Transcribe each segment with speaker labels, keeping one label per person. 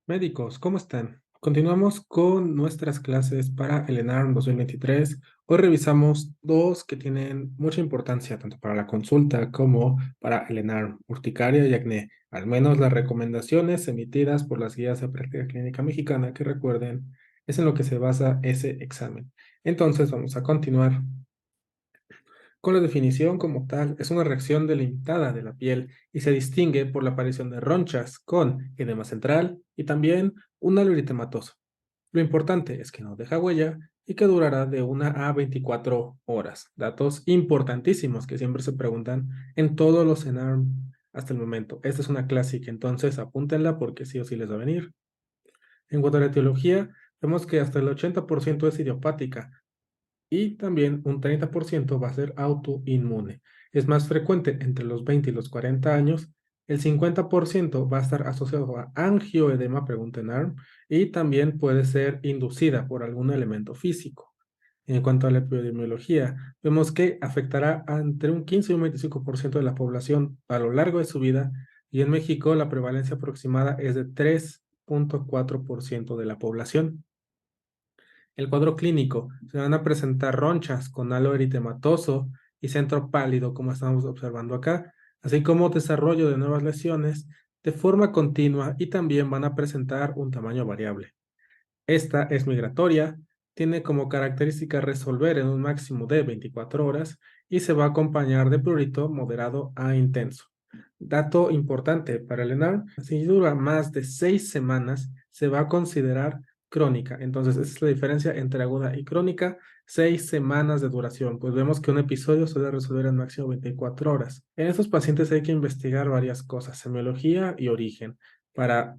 Speaker 1: Médicos, ¿cómo están? Continuamos con nuestras clases para el ENARM 2023. Hoy revisamos dos que tienen mucha importancia tanto para la consulta como para el ENARM, urticaria y acné, al menos las recomendaciones emitidas por las guías de práctica clínica mexicana, que recuerden, es en lo que se basa ese examen. Entonces vamos a continuar con la definición como tal. Es una reacción delimitada de la piel y se distingue por la aparición de ronchas con edema central y también un halo eritematoso. Lo importante es que no deja huella y que durará de 1 a 24 horas. Datos importantísimos que siempre se preguntan en todos los ENARM hasta el momento. Esta es una clásica, entonces apúntenla porque sí o sí les va a venir. En cuanto a la etiología, vemos que hasta el 80% es idiopática, y también un 30% va a ser autoinmune. Es más frecuente entre los 20 y los 40 años. El 50% va a estar asociado a angioedema, pregunta en ARM, y también puede ser inducida por algún elemento físico. En cuanto a la epidemiología, vemos que afectará a entre un 15 y un 25% de la población a lo largo de su vida, y en México la prevalencia aproximada es de 3,4% de la población. El cuadro clínico: se van a presentar ronchas con halo eritematoso y centro pálido, como estamos observando acá, así como desarrollo de nuevas lesiones de forma continua, y también van a presentar un tamaño variable. Esta es migratoria, tiene como característica resolver en un máximo de 24 horas y se va a acompañar de prurito moderado a intenso. Dato importante para el ENAR: si dura más de 6 semanas, se va a considerar crónica. Entonces, esa es la diferencia entre aguda y crónica: 6 semanas de duración. Pues vemos que un episodio se debe resolver en máximo 24 horas. En estos pacientes hay que investigar varias cosas: semiología y origen. Para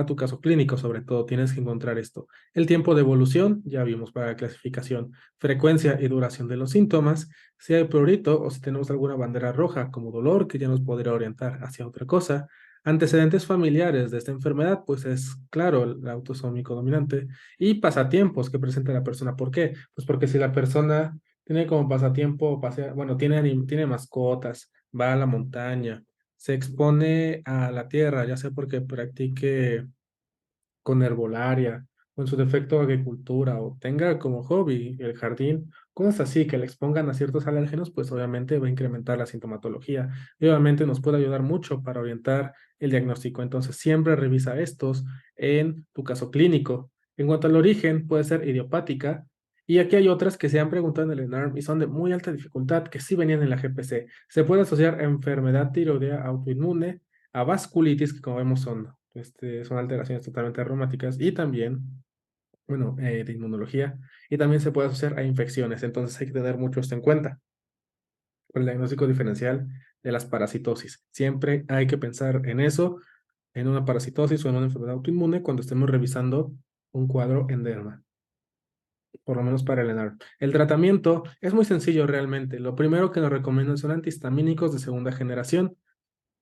Speaker 1: tu caso clínico, sobre todo, tienes que encontrar esto. El tiempo de evolución, ya vimos para la clasificación. Frecuencia y duración de los síntomas. Si hay prurito o si tenemos alguna bandera roja como dolor, que ya nos podría orientar hacia otra cosa. Antecedentes familiares de esta enfermedad, pues es claro, el autosómico dominante. Y pasatiempos que presenta la persona. ¿Por qué? Pues porque si la persona tiene como pasatiempo, bueno, tiene mascotas, va a la montaña, se expone a la tierra, ya sea porque practique con herbolaria, o en su defecto agricultura, o tenga como hobby el jardín, cosas así que le expongan a ciertos alérgenos, pues obviamente va a incrementar la sintomatología y obviamente nos puede ayudar mucho para orientar el diagnóstico. Entonces, siempre revisa estos en tu caso clínico. En cuanto al origen, puede ser idiopática. Y aquí hay otras que se han preguntado en el ENARM y son de muy alta dificultad, que sí venían en la GPC. Se puede asociar a enfermedad tiroidea autoinmune, a vasculitis, que como vemos son alteraciones totalmente reumáticas, y también, bueno, de inmunología, y también se puede asociar a infecciones. Entonces hay que tener mucho esto en cuenta. El diagnóstico diferencial de las parasitosis. Siempre hay que pensar en eso, en una parasitosis o en una enfermedad autoinmune cuando estemos revisando un cuadro en derma, por lo menos para el ENAR. El tratamiento es muy sencillo realmente. Lo primero que nos recomiendan son antihistamínicos de segunda generación.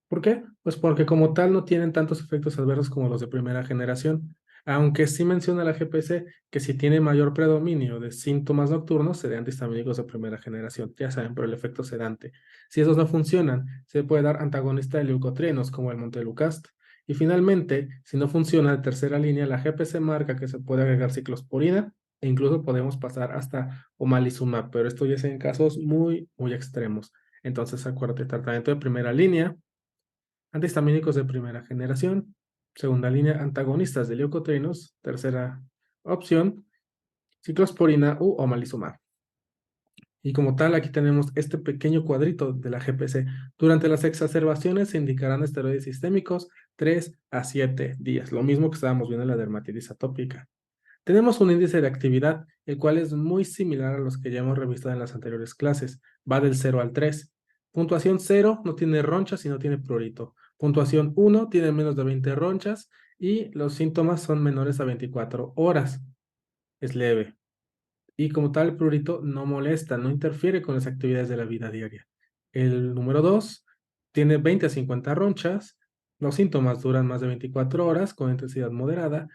Speaker 1: ¿Por qué? Pues porque como tal no tienen tantos efectos adversos como los de primera generación, aunque sí menciona la GPC que si tiene mayor predominio de síntomas nocturnos, serían antihistamínicos de primera generación, ya saben, por el efecto sedante. Si esos no funcionan, se puede dar antagonista de leucotrienos como el montelukast. Y finalmente, si no funciona de tercera línea, la GPC marca que se puede agregar ciclosporina e incluso podemos pasar hasta omalizumab, pero esto ya es en casos muy, muy extremos. Entonces, acuérdate, tratamiento de primera línea: antihistamínicos de primera generación; segunda línea, antagonistas de leucotrienos; tercera opción, ciclosporina u omalizumab. Y como tal, aquí tenemos este pequeño cuadrito de la GPC. Durante las exacerbaciones se indicarán esteroides sistémicos 3 a 7 días, lo mismo que estábamos viendo en la dermatitis atópica. Tenemos un índice de actividad, el cual es muy similar a los que ya hemos revisado en las anteriores clases. Va del 0 al 3. Puntuación 0 no tiene ronchas y no tiene prurito. Puntuación 1 tiene menos de 20 ronchas y los síntomas son menores a 24 horas. Es leve. Y como tal, el prurito no molesta, no interfiere con las actividades de la vida diaria. El número 2 tiene 20 a 50 ronchas. Los síntomas duran más de 24 horas con intensidad moderada,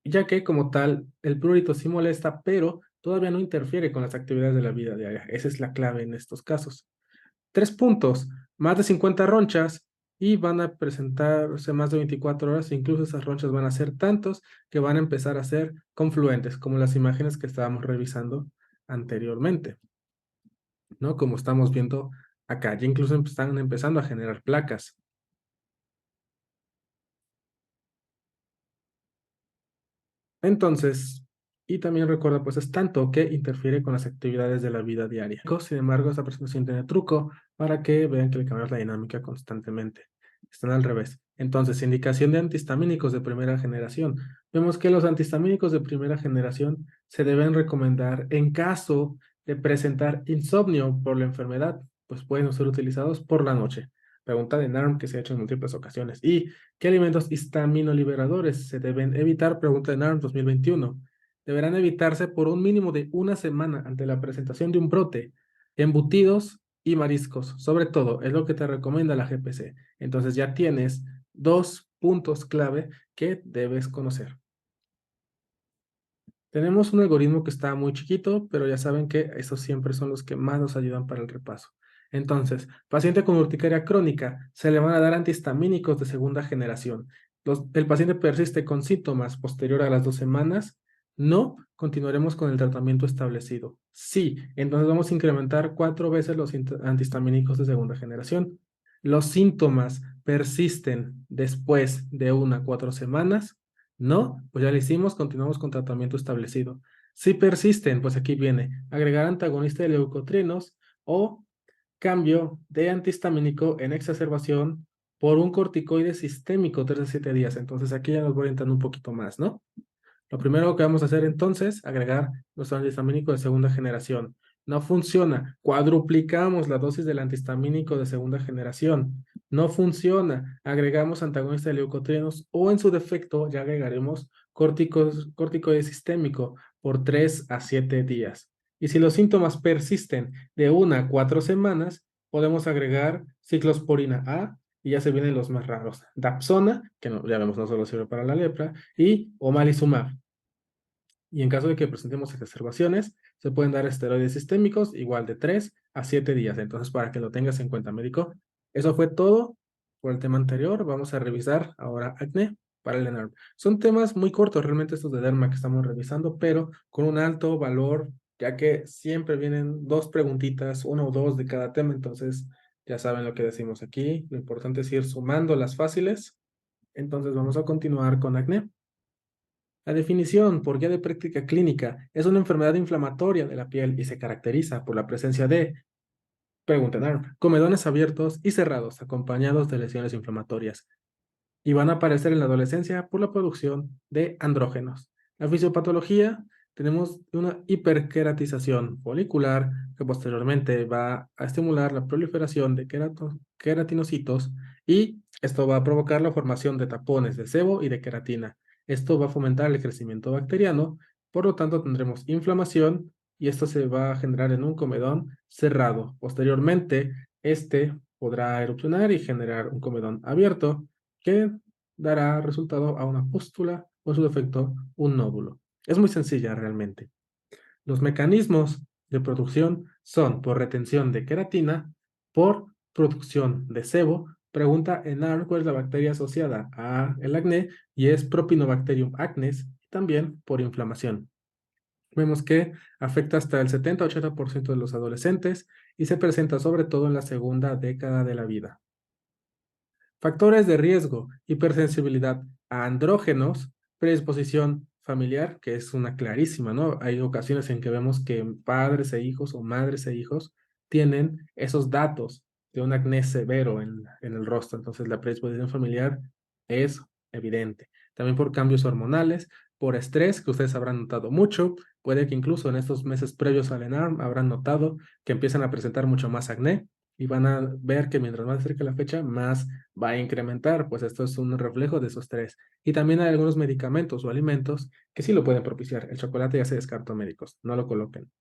Speaker 1: ya que como tal, el prurito sí molesta, pero todavía no interfiere con las actividades de la vida diaria. Esa es la clave en estos casos. 3 puntos: más de 50 ronchas y van a presentarse más de 24 horas, incluso esas ronchas van a ser tantos que van a empezar a ser confluentes, como las imágenes que estábamos revisando anteriormente, ¿no? Como estamos viendo acá, ya incluso están empezando a generar placas. Entonces, y también recuerda, pues es tanto que interfiere con las actividades de la vida diaria. Sin embargo, esta presentación tiene truco para que vean que le cambiamos la dinámica constantemente. Están al revés. Entonces, indicación de antihistamínicos de primera generación. Vemos que los antihistamínicos de primera generación se deben recomendar en caso de presentar insomnio por la enfermedad, pues pueden ser utilizados por la noche. Pregunta de NARM que se ha hecho en múltiples ocasiones. ¿Y qué alimentos histaminoliberadores se deben evitar? Pregunta de NARM 2021. Deberán evitarse por un mínimo de una semana ante la presentación de un brote. Embutidos y mariscos, sobre todo, es lo que te recomienda la GPC. Entonces ya tienes dos puntos clave que debes conocer. Tenemos un algoritmo que está muy chiquito, pero ya saben que esos siempre son los que más nos ayudan para el repaso. Entonces, paciente con urticaria crónica, se le van a dar antihistamínicos de segunda generación. El paciente persiste con síntomas posterior a las 2 semanas, no continuaremos con el tratamiento establecido. Sí, entonces vamos a incrementar 4 veces los antihistamínicos de segunda generación. Los síntomas persisten después de 1 a 4 semanas, no, pues ya lo hicimos, continuamos con tratamiento establecido. Si persisten, pues aquí viene agregar antagonista de leucotrienos o cambio de antihistamínico en exacerbación por un corticoide sistémico 3 a 7 días. Entonces aquí ya nos voy orientando un poquito más, ¿no? Lo primero que vamos a hacer entonces, agregar nuestro antihistamínico de segunda generación. No funciona. Cuadruplicamos la dosis del antihistamínico de segunda generación. No funciona. Agregamos antagonista de leucotrienos o en su defecto ya agregaremos corticoide sistémico por 3 a 7 días. Y si los síntomas persisten de 1 a 4 semanas, podemos agregar ciclosporina A y ya se vienen los más raros. Dapsona, que no, ya vemos no solo sirve para la lepra, y omalizumab. Y en caso de que presentemos exacerbaciones, se pueden dar esteroides sistémicos igual de 3 a 7 días. Entonces, para que lo tengas en cuenta, médico. Eso fue todo por el tema anterior. Vamos a revisar ahora acné para el ENARM. Son temas muy cortos realmente estos de derma que estamos revisando, pero con un alto valor, ya que siempre vienen dos preguntitas, una o dos de cada tema. Entonces, ya saben lo que decimos aquí. Lo importante es ir sumando las fáciles. Entonces, vamos a continuar con acné. La definición por guía de práctica clínica es una enfermedad inflamatoria de la piel y se caracteriza por la presencia de, pregunta, comedones abiertos y cerrados acompañados de lesiones inflamatorias y van a aparecer en la adolescencia por la producción de andrógenos. La fisiopatología, tenemos una hiperkeratización folicular que posteriormente va a estimular la proliferación de queratinocitos y esto va a provocar la formación de tapones de sebo y de queratina. Esto va a fomentar el crecimiento bacteriano, por lo tanto tendremos inflamación y esto se va a generar en un comedón cerrado. Posteriormente, este podrá erupcionar y generar un comedón abierto que dará resultado a una pústula o en su defecto un nódulo. Es muy sencilla realmente. Los mecanismos de producción son por retención de queratina, por producción de sebo. Pregunta en AR cuál es la bacteria asociada a el acné y es Propinobacterium acnes, y también por inflamación. Vemos que afecta hasta el 70-80% de los adolescentes y se presenta sobre todo en la segunda década de la vida. Factores de riesgo, hipersensibilidad a andrógenos, predisposición familiar, que es una clarísima, ¿no? Hay ocasiones en que vemos que padres e hijos o madres e hijos tienen esos datos de un acné severo en el rostro. Entonces, la predisposición familiar es evidente. También por cambios hormonales, por estrés, que ustedes habrán notado mucho. Puede que incluso en estos meses previos al ENARM habrán notado que empiezan a presentar mucho más acné y van a ver que mientras más cerca la fecha, más va a incrementar, pues esto es un reflejo de esos tres. Y también hay algunos medicamentos o alimentos que sí lo pueden propiciar. El chocolate ya se descartó, médicos, no lo coloquen.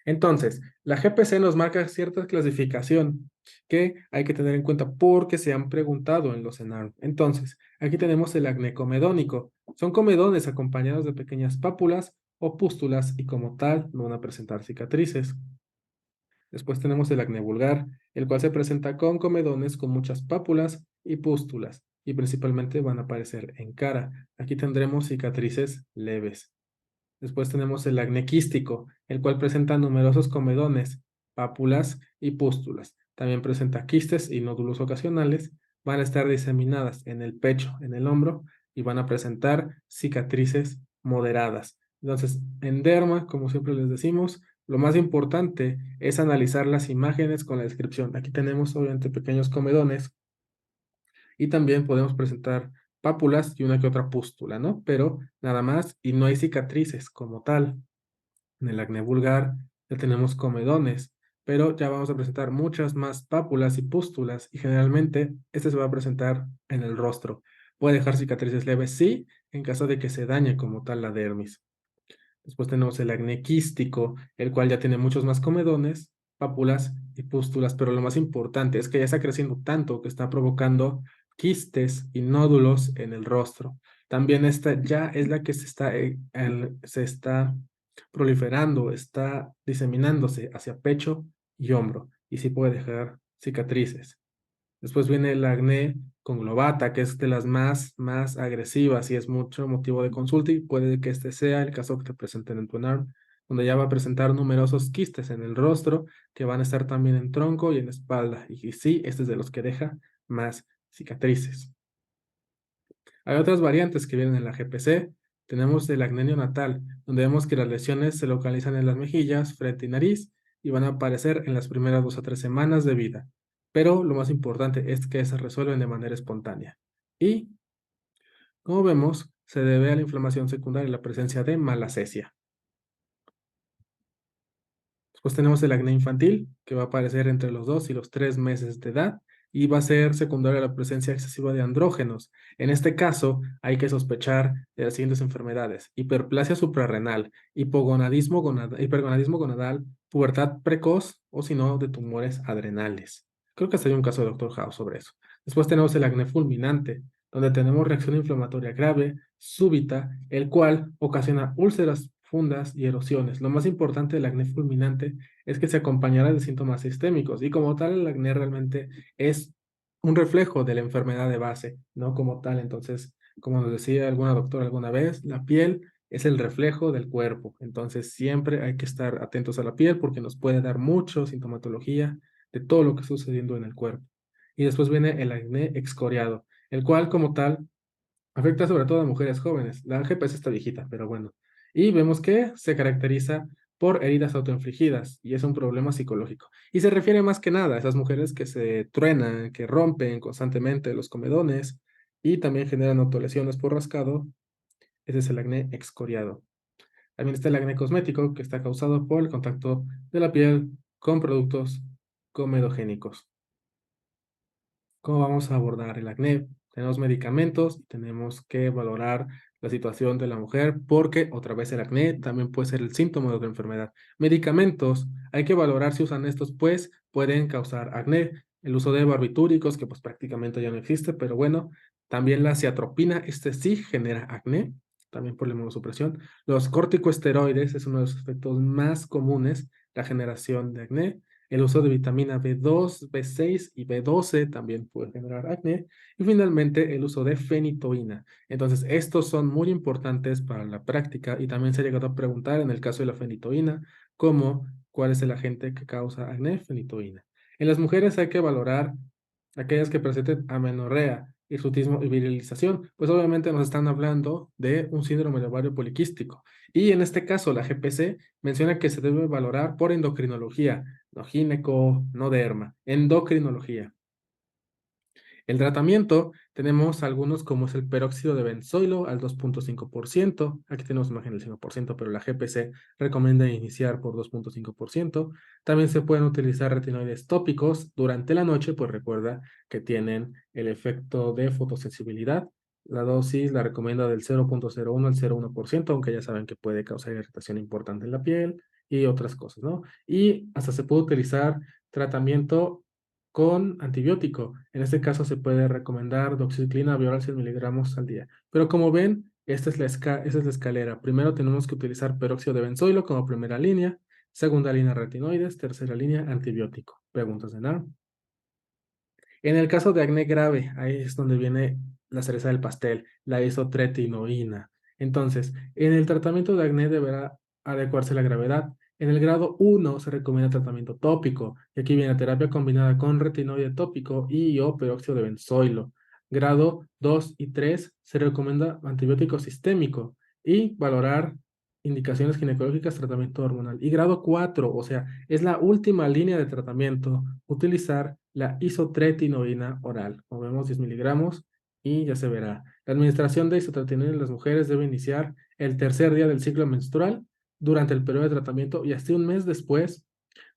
Speaker 1: Entonces, la GPC nos marca cierta clasificación que hay que tener en cuenta porque se han preguntado en los ENARM. Entonces, aquí tenemos el acné comedónico. Son comedones acompañados de pequeñas pápulas o pústulas y como tal no van a presentar cicatrices. Después tenemos el acné vulgar, el cual se presenta con comedones con muchas pápulas y pústulas, y principalmente van a aparecer en cara. Aquí tendremos cicatrices leves. Después tenemos el acné quístico, el cual presenta numerosos comedones, pápulas y pústulas. También presenta quistes y nódulos ocasionales. Van a estar diseminadas en el pecho, en el hombro y van a presentar cicatrices moderadas. Entonces, en derma, como siempre les decimos, lo más importante es analizar las imágenes con la descripción. Aquí tenemos obviamente pequeños comedones y también podemos presentar pápulas y una que otra pústula, ¿no? Pero nada más y no hay cicatrices como tal. En el acné vulgar ya tenemos comedones, pero ya vamos a presentar muchas más pápulas y pústulas y generalmente este se va a presentar en el rostro. Puede dejar cicatrices leves, sí, en caso de que se dañe como tal la dermis. Después tenemos el acné quístico, el cual ya tiene muchos más comedones, pápulas y pústulas, pero lo más importante es que ya está creciendo tanto que está provocando quistes y nódulos en el rostro. También esta ya es la que se está proliferando, está diseminándose hacia pecho y hombro, y sí puede dejar cicatrices. Después viene el acné conglobata, que es de las más agresivas y es mucho motivo de consulta y puede que este sea el caso que te presenten en tu ENARM, donde ya va a presentar numerosos quistes en el rostro que van a estar también en tronco y en espalda. Y sí, este es de los que deja más cicatrices. Hay otras variantes que vienen en la GPC. Tenemos el acné neonatal, donde vemos que las lesiones se localizan en las mejillas, frente y nariz y van a aparecer en las primeras 2 a 3 semanas de vida. Pero lo más importante es que se resuelven de manera espontánea. Y, como vemos, se debe a la inflamación secundaria y la presencia de malacesia. Después tenemos el acné infantil, que va a aparecer entre los 2 y los 3 meses de edad y va a ser secundaria a la presencia excesiva de andrógenos. En este caso, hay que sospechar de las siguientes enfermedades: hiperplasia suprarrenal, hipergonadismo gonadal, pubertad precoz o si no, de tumores adrenales. Creo que hasta hay un caso de Dr. House sobre eso. Después tenemos el acné fulminante, donde tenemos reacción inflamatoria grave, súbita, el cual ocasiona úlceras fundas y erosiones. Lo más importante del acné fulminante es que se acompañará de síntomas sistémicos y como tal el acné realmente es un reflejo de la enfermedad de base, no como tal. Entonces, como nos decía alguna doctora alguna vez, la piel es el reflejo del cuerpo. Entonces, siempre hay que estar atentos a la piel porque nos puede dar mucho sintomatología de todo lo que está sucediendo en el cuerpo. Y después viene el acné excoriado, el cual como tal afecta sobre todo a mujeres jóvenes. La GPS está viejita, pero bueno. Y vemos que se caracteriza por heridas autoinfligidas y es un problema psicológico. Y se refiere más que nada a esas mujeres que se truenan, que rompen constantemente los comedones y también generan autolesiones por rascado. Ese es el acné excoriado. También está el acné cosmético, que está causado por el contacto de la piel con productos comedogénicos. ¿Cómo vamos a abordar el acné? Tenemos medicamentos y tenemos que valorar la situación de la mujer porque otra vez el acné también puede ser el síntoma de otra enfermedad. Medicamentos, hay que valorar si usan estos, pues pueden causar acné. El uso de barbitúricos, que pues prácticamente ya no existe, pero bueno, también la ciatropina, este sí genera acné, también por la inmunosupresión. Los corticosteroides es uno de los efectos más comunes, la generación de acné. El uso de vitamina B2, B6 y B12 también puede generar acné. Y finalmente, el uso de fenitoína. Entonces, estos son muy importantes para la práctica y también se ha llegado a preguntar en el caso de la fenitoína, como cuál es el agente que causa acné, fenitoína. En las mujeres hay que valorar aquellas que presenten amenorrea, hirsutismo y virilización, pues obviamente nos están hablando de un síndrome de ovario poliquístico. Y en este caso, la GPC menciona que se debe valorar por endocrinología, no gineco, no derma, endocrinología. El tratamiento, tenemos algunos como es el peróxido de benzoilo al 2.5%. Aquí tenemos imagen del 5%, pero la GPC recomienda iniciar por 2.5%. También se pueden utilizar retinoides tópicos durante la noche, pues recuerda que tienen el efecto de fotosensibilidad. La dosis la recomienda del 0.01 al 0.1%, aunque ya saben que puede causar irritación importante en la piel y otras cosas, ¿no? Y hasta se puede utilizar tratamiento con antibiótico. En este caso se puede recomendar doxiciclina bioral 100 miligramos al día. Pero como ven, esta es la escalera. Primero tenemos que utilizar peróxido de benzoilo como primera línea, segunda línea retinoides, tercera línea antibiótico. Preguntas de NAR. En el caso de acné grave, ahí es donde viene la cereza del pastel, la isotretinoína. Entonces, en el tratamiento de acné deberá adecuarse a la gravedad. En el grado 1 se recomienda tratamiento tópico, y aquí viene terapia combinada con retinoide tópico y o peróxido de benzoilo. Grado 2 y 3 se recomienda antibiótico sistémico y valorar indicaciones ginecológicas, tratamiento hormonal. Y grado 4, o sea, es la última línea de tratamiento, utilizar la isotretinoína oral. Como vemos, 10 miligramos y ya se verá. La administración de isotretinoína en las mujeres debe iniciar el tercer día del ciclo menstrual durante el periodo de tratamiento y hasta un mes después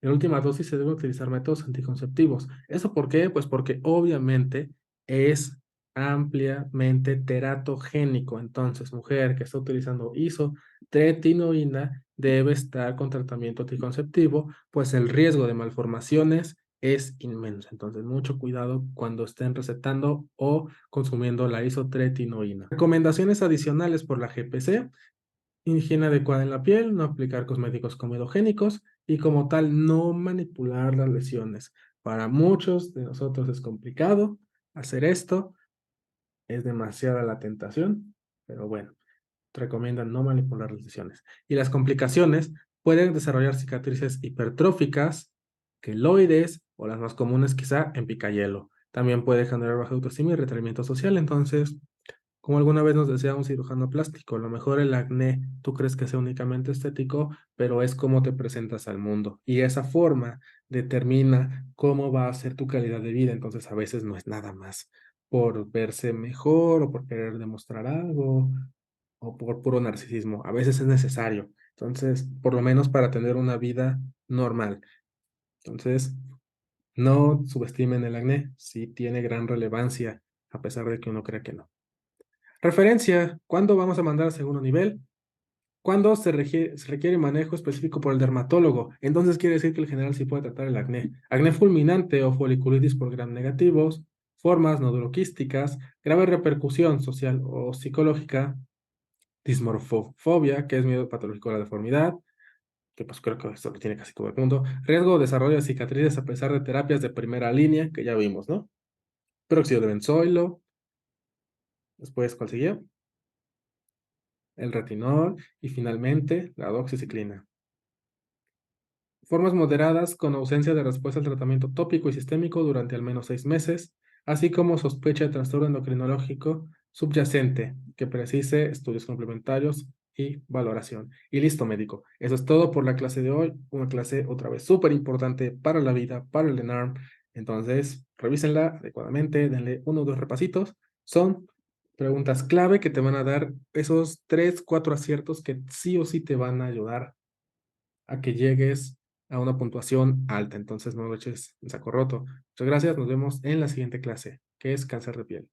Speaker 1: de la última dosis se deben utilizar métodos anticonceptivos. ¿Eso por qué? Pues porque obviamente es ampliamente teratogénico. Entonces, mujer que está utilizando isotretinoína debe estar con tratamiento anticonceptivo, pues el riesgo de malformaciones es inmenso. Entonces, mucho cuidado cuando estén recetando o consumiendo la isotretinoína. Recomendaciones adicionales por la GPC: higiene adecuada en la piel, no aplicar cosméticos comedogénicos y como tal no manipular las lesiones. Para muchos de nosotros es complicado hacer esto, es demasiada la tentación, pero bueno, recomiendan no manipular las lesiones. Y las complicaciones pueden desarrollar cicatrices hipertróficas, queloides o las más comunes quizá en picayelo. También puede generar baja autoestima y retraimiento social. Entonces, como alguna vez nos decía un cirujano plástico, a lo mejor el acné tú crees que sea únicamente estético, pero es cómo te presentas al mundo. Y esa forma determina cómo va a ser tu calidad de vida. Entonces a veces no es nada más por verse mejor o por querer demostrar algo o por puro narcisismo. A veces es necesario. Entonces, por lo menos para tener una vida normal. Entonces, no subestimen el acné. Sí tiene gran relevancia, a pesar de que uno crea que no. Referencia: ¿cuándo vamos a mandar a segundo nivel? Cuando se requiere manejo específico por el dermatólogo. Entonces quiere decir que el general sí puede tratar el acné. Acné fulminante o foliculitis por gram negativos, formas noduloquísticas, grave repercusión social o psicológica, dismorfofobia, que es miedo patológico a la deformidad, que pues creo que esto lo tiene casi todo el mundo, riesgo de desarrollo de cicatrices a pesar de terapias de primera línea, que ya vimos, ¿no? Peróxido de benzoilo, después, ¿cuál seguía? El retinol y finalmente la doxiciclina. Formas moderadas con ausencia de respuesta al tratamiento tópico y sistémico durante al menos 6 meses, así como sospecha de trastorno endocrinológico subyacente que precise estudios complementarios y valoración. Y listo, médico. Eso es todo por la clase de hoy. Una clase otra vez súper importante para la vida, para el ENARM. Entonces, revísenla adecuadamente, denle uno o dos repasitos. Son preguntas clave que te van a dar esos 3, 4 aciertos que sí o sí te van a ayudar a que llegues a una puntuación alta. Entonces no lo eches en saco roto. Muchas gracias. Nos vemos en la siguiente clase, que es cáncer de piel.